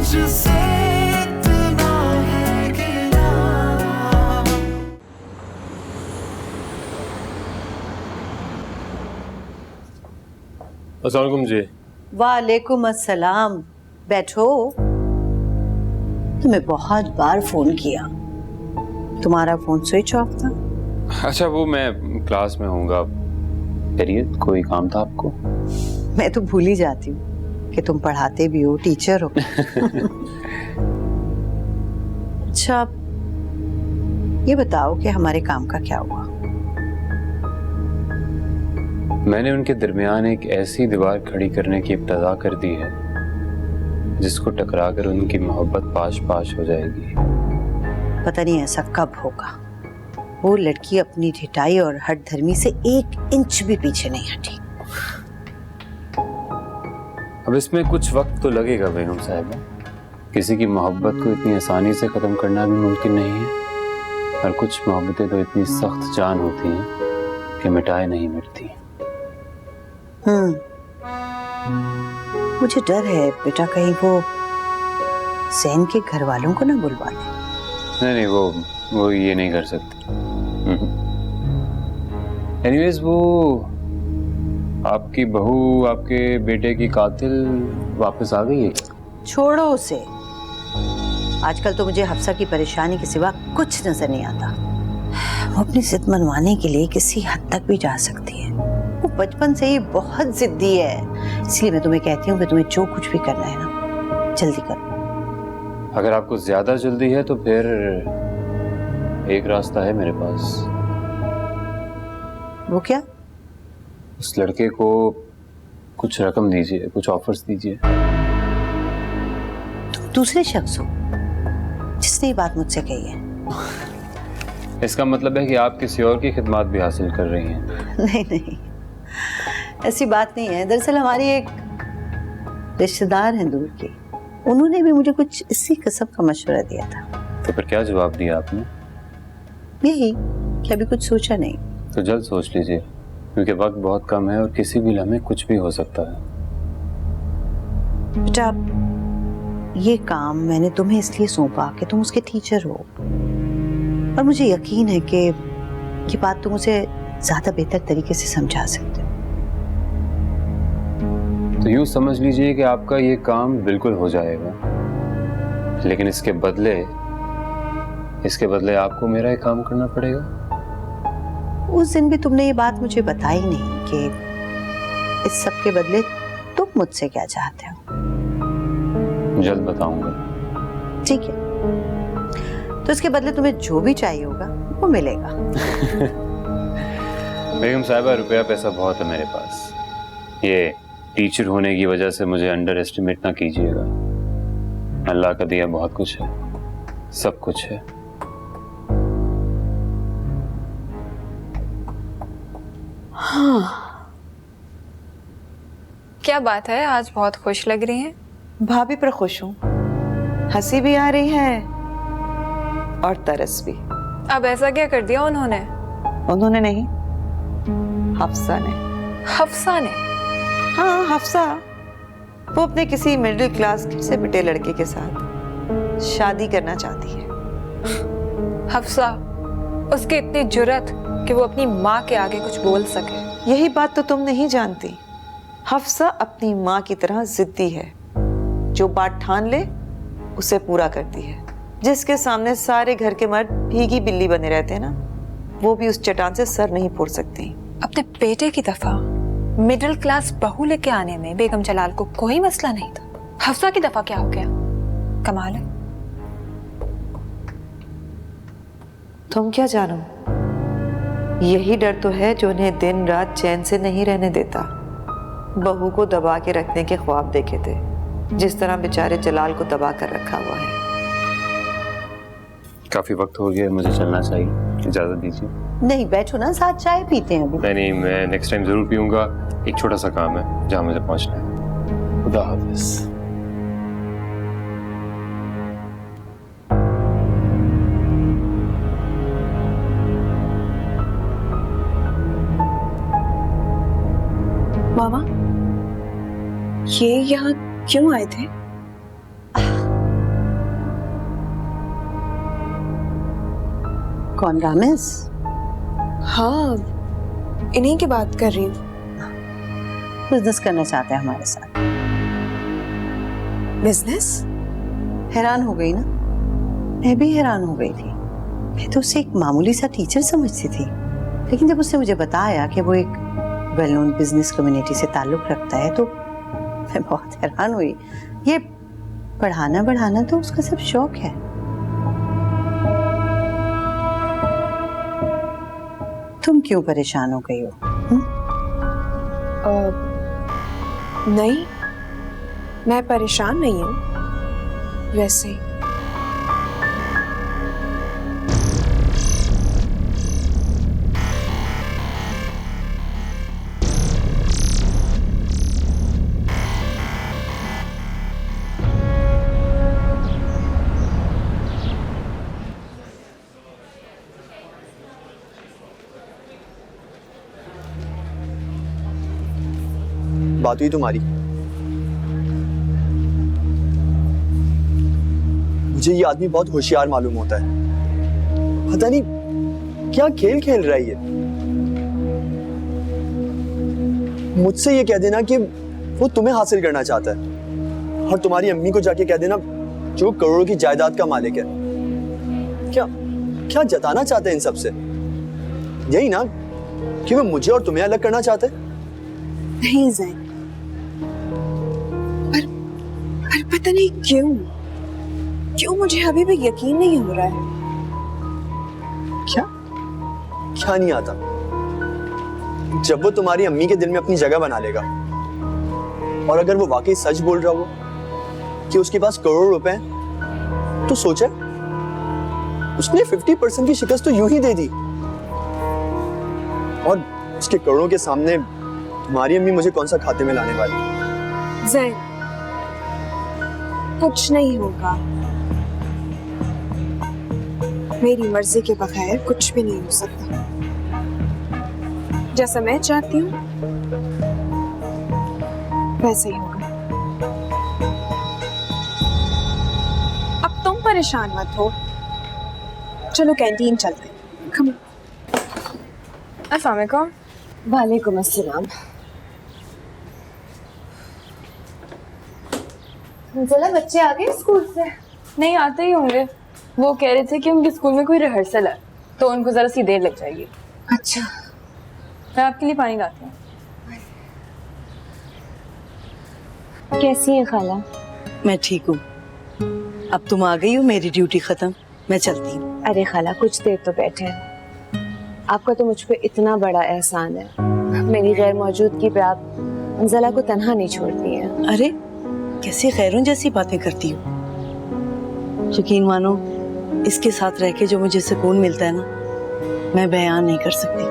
मुझसे इतना है गिला। अस्सलाम वालेकुम जी। वालेकुम अस्सलाम। बैठो। तुम्हें बहुत बार फोन किया, तुम्हारा फोन स्विच ऑफ था। अच्छा वो मैं क्लास में होऊंगा। करिए, कोई काम था आपको? मैं तो भूल ही जाती हूँ कि तुम पढ़ाते भी हो, टीचर हो। अच्छा ये बताओ कि हमारे काम का क्या हुआ? मैंने उनके दरमियान एक ऐसी दीवार खड़ी करने की इब्तिदा कर दी है जिसको टकराकर उनकी मोहब्बत पाश पाश हो जाएगी। पता नहीं ऐसा कब होगा। वो लड़की अपनी ढिठाई और हठ धर्मी से 1 इंच भी पीछे नहीं हटी। अब इसमें कुछ वक्त तो लगेगा बेगम साहिबा। किसी की मोहब्बत को इतनी आसानी से खत्म करना भी मुमकिन नहीं है, और कुछ मोहब्बतें तो इतनी सख्त जान होती हैं कि मिटाए नहीं मिटती। मुझे डर है बेटा, कहीं वो सैन के घर वालों को ना बुलवा ले। नहीं, वो ये नहीं कर सकते। एनीवेज, वो आपकी बहू आपके बेटे की कातिल वापस आ गई है? छोड़ो उसे। आजकल तो मुझे हफ्सा की परेशानी के सिवा कुछ नजर नहीं आता। वो अपनी जिद मनवाने के लिए किसी हद तक भी जा सकती है। वो बचपन से ही बहुत जिद्दी है, इसलिए मैं तुम्हें कहती हूँ कि तुम्हें जो कुछ भी करना है ना, जल्दी करो। अगर आपको ज्यादा जल्दी है तो फिर एक रास्ता है मेरे पास। वो क्या? उस लड़के को कुछ रकम दीजिए, कुछ ऑफर्स दीजिए। तुम दूसरे शख्स हो जिसने ये बात मुझसे कही है। इसका मतलब है कि आप किसी और की खिदमत भी हासिल कर रही हैं? नहीं नहीं, ऐसी बात नहीं है। दरअसल हमारी एक रिश्तेदार हैं दूर की, उन्होंने भी मुझे कुछ इसी किस्म का मशवरा दिया था। तो फिर क्या जवाब दिया आपने? यही कि अभी कुछ सोचा नहीं। तो जल्द सोच लीजिए, क्योंकि वक्त बहुत कम है और किसी भी लम्हे कुछ भी हो सकता है। बेटा, ये काम मैंने तुम्हें इसलिए सौंपा कि तुम उसके टीचर हो, और मुझे यकीन है कि ये बात तुम उसे ज्यादा बेहतर तरीके से समझा सकते हो। तो यूं समझ लीजिए कि आपका ये काम बिल्कुल हो जाएगा, लेकिन इसके बदले आपको मेरा एक काम करना पड़ेगा। उस दिन भी तुमने ये बात मुझे बताई नहीं कि इस सब के बदले तुम मुझसे क्या चाहते हो। जल्द बताऊंगा। ठीक है, तो इसके बदले तुम्हें जो भी चाहिए होगा वो मिलेगा। बेगम साहिबा, रुपया पैसा बहुत है मेरे पास। ये टीचर होने की वजह से मुझे अंडर एस्टिमेट ना कीजिएगा। अल्लाह का दिया बहुत कुछ है, सब कुछ है। हाँ। क्या बात है, आज बहुत खुश लग रही हैं। भाभी पर खुश हूँ, हंसी भी आ रही है और तरस भी। अब ऐसा क्या कर दिया उन्होंने? उन्होंने नहीं, हफ्सा ने। हफ्सा ने? हाँ, हफ्सा। वो अपने किसी मिडिल क्लास से बिटे लड़के के साथ शादी करना चाहती है। हफ्सा, उसकी इतनी जुर्रत कि वो अपनी माँ के आगे कुछ बोल सके। यही बात तो तुम नहीं जानती। हफ्सा अपनी माँ की तरह जिद्दी है, जो बात ठान ले उसे पूरा करती है। जिसके सामने सारे घर के मर्द भीगी बिल्ली बने रहते हैं ना, वो भी उस चट्टान से सर नहीं फोड़ सकती। अपने बेटे की दफा मिडिल क्लास बहू लेके आने में बेगम जलाल को कोई मसला नहीं था। हफ्सा की दफा क्या हो गया? कमाल है। तुम क्या जानो, यही डर तो है जो उन्हें दिन रात चैन से नहीं रहने देता। बहू को दबा के रखने के ख्वाब देखे थे, जिस तरह बेचारे जलाल को दबा कर रखा हुआ है। काफी वक्त हो गया, मुझे चलना चाहिए, इजाजत दीजिए। नहीं, बैठो ना, साथ चाय पीते हैं अभी। नहीं, मैं नेक्स्ट टाइम जरूर पीऊंगा। एक छोटा सा काम है जहां मुझे पहुंचना है। खुदा हाफिज। मामा, ये यहाँ क्यों आए थे? कौन, रामेश? हाँ, इन्हीं की बात कर रही हूँ। बिजनेस करना चाहते हैं हमारे साथ। बिजनेस? हैरान हो गई ना? मैं भी हैरान हो गई थी। मैं तो उसे एक मामूली सा टीचर समझती थी, लेकिन जब उसने मुझे बताया कि वो एक वेल नोन बिजनेस कम्युनिटी से ताल्लुक रखता है तो मैं बहुत हैरान हुई। ये पढ़ाना तो उसका सब शौक है। तुम क्यों परेशान हो गई हो? नहीं, मैं परेशान नहीं हूँ। वैसे ही। बात हुई तुम्हारी? मुझे ये आदमी बहुत होशियार मालूम होता है। पता नहीं क्या खेल खेल रहा है ये। मुझसे ये कह देना कि वो तुम्हें हासिल करना चाहता है, और तुम्हारी अम्मी को जाके कह देना जो करोड़ों की जायदाद का मालिक है। क्या क्या जताना चाहते हैं इन सबसे? यही ना कि वो मुझे और तुम्हें अलग करना चाहते हैं? नहीं ज़ैन, पर पता नहीं क्यों मुझे अभी भी यकीन नहीं हो रहा है। क्या क्या नहीं आता? जब वो तुम्हारी अम्मी के दिल में अपनी जगह बना लेगा, और अगर वो वाकई सच बोल रहा हो कि उसके पास करोड़ रुपए हैं, तो सोचा उसने 50% की शिकस्त तो यूं ही दे दी, और उसके करोड़ों के सामने तुम्हारी अम्मी मुझे कौन सा खाते में लाने वाली? ज़ैन, कुछ नहीं होगा। मेरी मर्जी के बगैर कुछ भी नहीं हो सकता। जैसा मैं चाहती हूँ वैसे ही होगा। अब तुम परेशान मत हो, चलो कैंटीन चलते हैं। Come on. अस्सलाम वालेकुम। वालेकुम अस्सलाम। चला, बच्चे आ गए स्कूल से? नहीं, आते ही होंगे। वो कह रहे थे कि उनके स्कूल में कोई रिहर्सल है, तो उनको जरा सी देर लग जाएगी। अच्छा, मैं आपके लिए पानी लाती हूँ। कैसी है खाला? मैं ठीक हूँ। अब तुम आ गई हो, मेरी ड्यूटी खत्म, मैं चलती हूँ। अरे खाला, कुछ देर तो बैठे हैं। आपका तो मुझ पे इतना बड़ा एहसान है। मेरी गैर मौजूदगी पे आप अंजला को तन्हा नहीं छोड़ती हैं। अरे कैसी गैरों जैसी बातें करती हो। यकीन मानो, इसके साथ रह के जो मुझे सुकून मिलता है ना, मैं बयान नहीं कर सकती।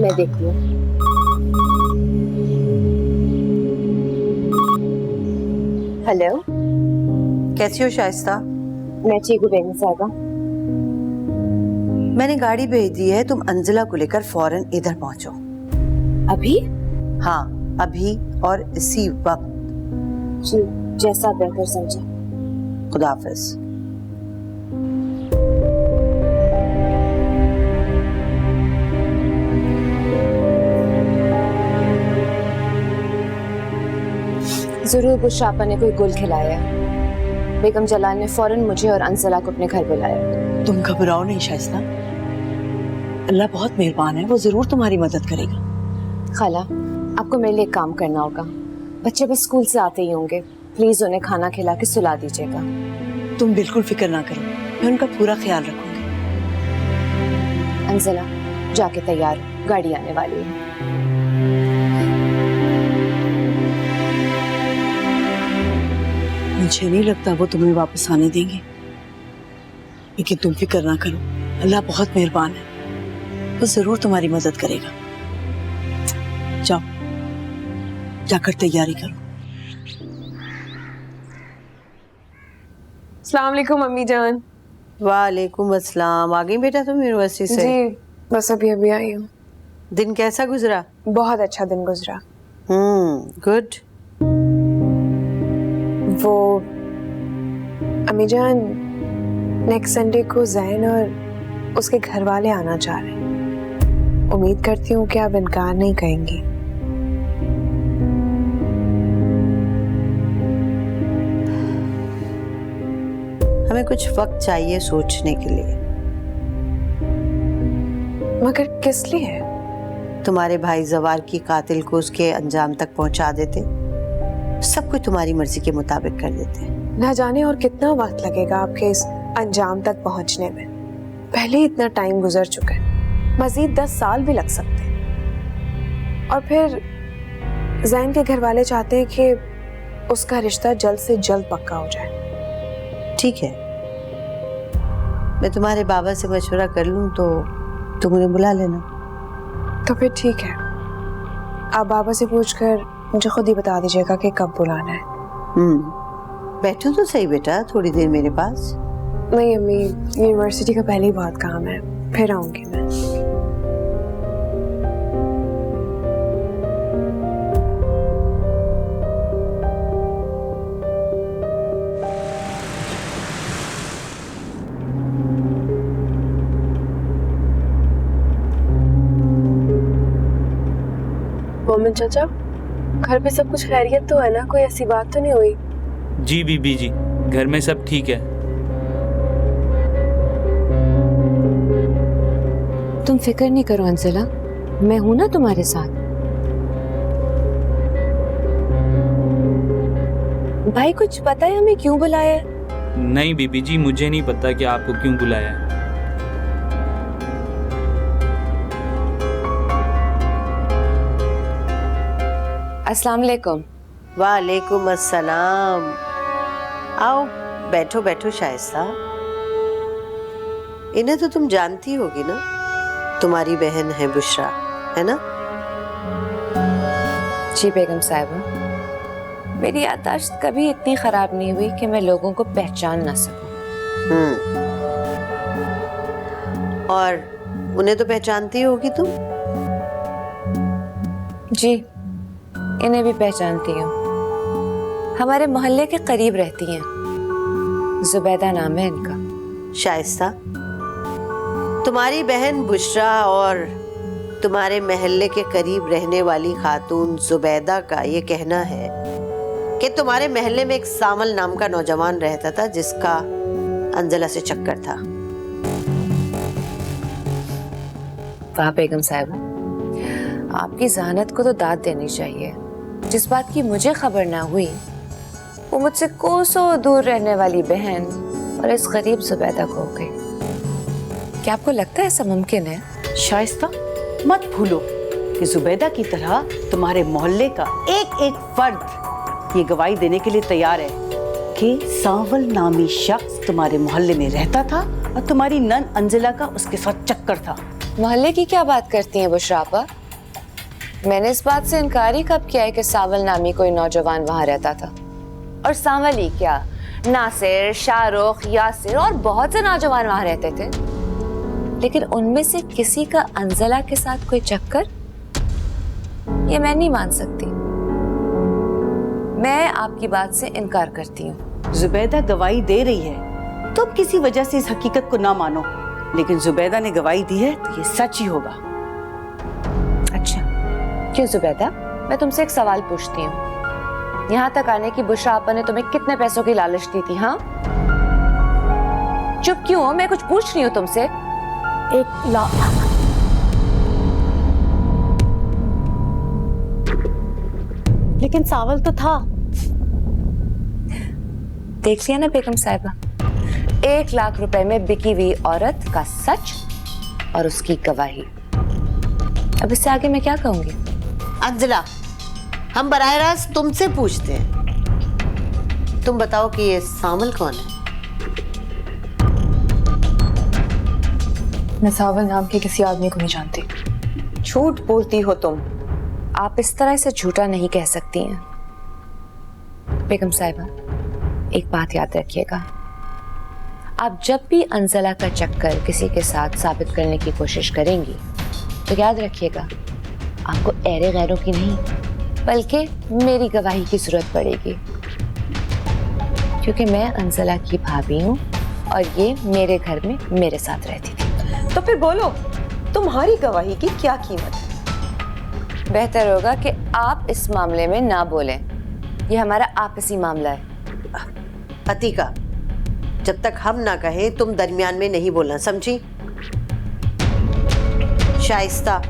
मैं देखती हूँ। हेलो, कैसी हो शाइस्ता? मैं ठीक हूँ बेगम साहिबा। मैंने गाड़ी भेज दी है, तुम अंजला को लेकर फौरन इधर पहुंचो। अभी? हाँ, अभी और इसी वक्त। जी, जैसा बेहतर समझे। खुदा हाफिज। जरूर बुशापा ने कोई गुल खिलाया है। बेगम जलाल ने फौरन मुझे और अंजला को अपने घर बुलाया। तुम घबराओ नहीं शाइस्ता, अल्लाह बहुत मेहरबान है, वो जरूर तुम्हारी मदद करेगा। खाला, आपको मेरे लिए काम करना होगा। बच्चे बस स्कूल से आते ही होंगे, प्लीज उन्हें खाना खिला के सुला दीजिएगा। तुम बिल्कुल फिक्र ना करो, मैं उनका पूरा ख्याल रखूंगी। अंजला, जाके तैयार हो, गाड़ी आने वाली है। मुझे नहीं लगता वो तुम्हें वापस आने देंगे, लेकिन तुम फिक्र ना करो, अल्लाह बहुत मेहरबान है, वो जरूर तुम्हारी मदद करेगा। जाओ, जाकर तैयारी करो। अस्सलाम वालेकुम अम्मी जान। वालेकुम अस्सलाम। आ गई बेटा तुम यूनिवर्सिटी से? जी, बस अभी आई हूँ। दिन कैसा गुजरा? बहुत अच्छा दिन गुजरा। गुड। वो अम्मी जान, नेक्स्ट संडे को जैन और उसके घर वाले आना चाह रहे हैं। उम्मीद करती हूँ कि आप इनकार नहीं कहेंगी। हमें कुछ वक्त चाहिए सोचने के लिए। मगर किस लिए? तुम्हारे भाई जवार की कातिल को उसके अंजाम तक पहुंचा देते, सब कुछ तुम्हारी मर्जी के मुताबिक कर देते। ना जाने और कितना वक्त लगेगा आपके इस अंजाम तक पहुंचने में। पहले ही इतना टाइम गुजर चुका है, मजीद 10 साल भी लग सकते हैं। और फिर जैन के घर वाले चाहते हैं कि उसका रिश्ता जल्द से जल्द पक्का हो जाए। ठीक है, मैं तुम्हारे बाबा से मशवरा कर लूं तो तुम उन्हें बुला लेना। तो फिर ठीक है, आप बाबा से पूछकर मुझे खुद ही बता दीजिएगा कि कब बुलाना है। बैठो तो सही बेटा थोड़ी देर मेरे पास। नहीं अम्मी, यूनिवर्सिटी का पहले ही बहुत काम है, फिर आऊंगी मैं। मोमिन चाचा, घर पे सब कुछ खैरियत तो है ना? कोई ऐसी बात तो नहीं हुई? जी बीबी जी, घर में सब ठीक है। तुम फिक्र नहीं करो अंजला, मैं हूं ना तुम्हारे साथ। भाई कुछ पता है हमें क्यों बुलाया है? नहीं बीबी जी, मुझे नहीं पता कि आपको क्यों बुलाया है। अस्सलाम वालेकुम। वालेकुम अस्सलाम। आओ बैठो बैठो शाइस्ता। इन्हें तो तुम जानती होगी ना, तुम्हारी बहन है बुशरा, है ना? जी बेगम साहिबा, मेरी याददाश्त कभी इतनी खराब नहीं हुई कि मैं लोगों को पहचान ना सकूं। और उन्हें तो पहचानती होगी तुम? जी, इन्हें भी पहचानती हूँ। हमारे मोहल्ले के करीब रहती हैं। जुबैदा नाम है इनका। शाइस्ता, तुम्हारी बहन बुशरा और तुम्हारे महल्ले के करीब रहने वाली खातून जुबैदा का ये कहना है कि तुम्हारे महल्ले में एक सामल नाम का नौजवान रहता था जिसका अंजला से चक्कर था। वाह बेगम साहिबा, आपकी जहानत को तो दाद देनी चाहिए। जिस बात की मुझे खबर ना हुई, वो मुझसे कोसों दूर रहने वाली बहन और इस गरीब जुबैदा को हो गई। क्या आपको लगता है ऐसा मुमकिन है? शाइस्ता, मत भूलो कि जुबैदा की तरह तुम्हारे मोहल्ले का एक एक फर्द ये गवाही देने के लिए तैयार है कि सावल नामी शख्स तुम्हारे मोहल्ले में रहता था और तुम्हारी नन अंजला का उसके साथ चक्कर था। मोहल्ले की क्या बात करती हैं बुशरा आपा? मैंने इस बात से इनकार ही कब किया है कि सावल नामी कोई नौजवान वहां रहता था। और सावल ही क्या, नासिर, शाहरुख, यासिर और बहुत से नौजवान वहां रहते थे। लेकिन उनमें से किसी का अंजला के साथ कोई चक्कर, ये मैं नहीं मान सकती। मैं आपकी बात से इनकार करती हूँ। जुबैदा गवाही दे रही है, तुम किसी वजह से इस हकीकत को ना मानो, लेकिन जुबैदा ने गवाही दी है तो ये सच ही होगा। अच्छा, क्यों जुबैदा? मैं तुमसे एक सवाल पूछती हूँ। यहाँ तक आने की बुशरा आपा ने तुम्हें कितने पैसों की लालच दी थी? हाँ, चुप क्यों हो? मैं कुछ पूछ रही हूँ तुमसे। 1 लाख। लेकिन सावल तो था। देख लिया ना बेगम साहिबा, 1 लाख रुपए में बिकी हुई औरत का सच और उसकी गवाही। अब इससे आगे मैं क्या कहूंगी? अंजला, हम बराह रास्त तुमसे पूछते हैं, तुम बताओ कि ये सामल कौन है? मैं सावल नाम के किसी आदमी को नहीं जानती। झूठ बोलती हो तुम। आप इस तरह से झूठा नहीं कह सकती हैं बेगम साहिबा। एक बात याद रखिएगा, आप जब भी अंजला का चक्कर किसी के साथ साबित करने की कोशिश करेंगी तो याद रखिएगा, आपको ऐरे गैरों की नहीं बल्कि मेरी गवाही की जरूरत पड़ेगी, क्योंकि मैं अंजला की भाभी हूँ और ये मेरे घर में मेरे साथ रहती थी। तो फिर बोलो, तुम्हारी गवाही की क्या कीमत है? बेहतर होगा कि आप इस मामले में ना बोलें, ये हमारा आपसी मामला है। अतिका, जब तक हम ना कहें तुम दरमियान में नहीं बोलना, समझी? शाइस्ता,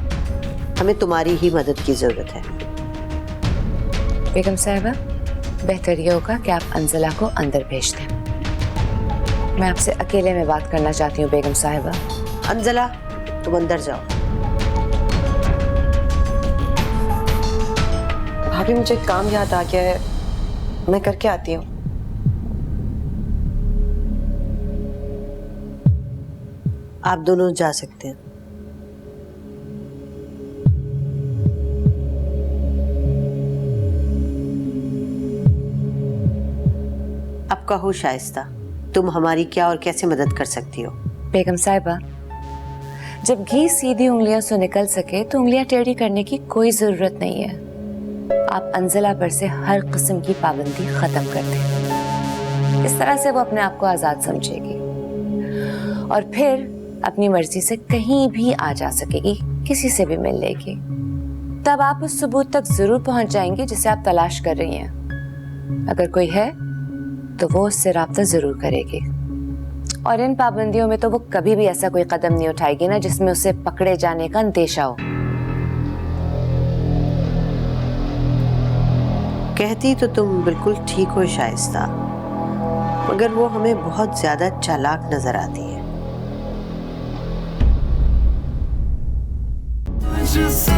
हमें तुम्हारी ही मदद की जरूरत है। बेगम साहिबा, बेहतर ये होगा कि आप अंजला को अंदर भेज दें। मैं आपसे अकेले में बात करना चाहती हूँ बेगम साहिबा। अंजला, तुम अंदर जाओ। भाभी, मुझे काम याद आ गया है, मैं करके आती हूँ। आप दोनों जा सकते हैं। अब कहो शाइस्ता, तुम हमारी क्या और कैसे मदद कर सकती हो? बेगम साहिबा, जब घी सीधी उंगलियों से निकल सके तो उंगलियां टेढ़ी करने की कोई जरूरत नहीं है। आप अंजला पर से हर किस्म की पाबंदी खत्म कर दें। इस तरह से वो अपने आप को आजाद समझेगी और फिर अपनी मर्जी से कहीं भी आ जा सकेगी, किसी से भी मिल लेगी। तब आप उस सबूत तक जरूर पहुंच जाएंगे जिसे आप तलाश कर रही हैं। अगर कोई है तो वो उससे राब्ता जरूर करेगी, और इन पाबंदियों में तो वो कभी भी ऐसा कोई कदम नहीं उठाएगी ना जिसमें उसे पकड़े जाने का अंदेशा हो। कहती तो तुम बिल्कुल ठीक हो शाइस्ता, मगर वो हमें बहुत ज्यादा चालाक नजर आती है। मुझसे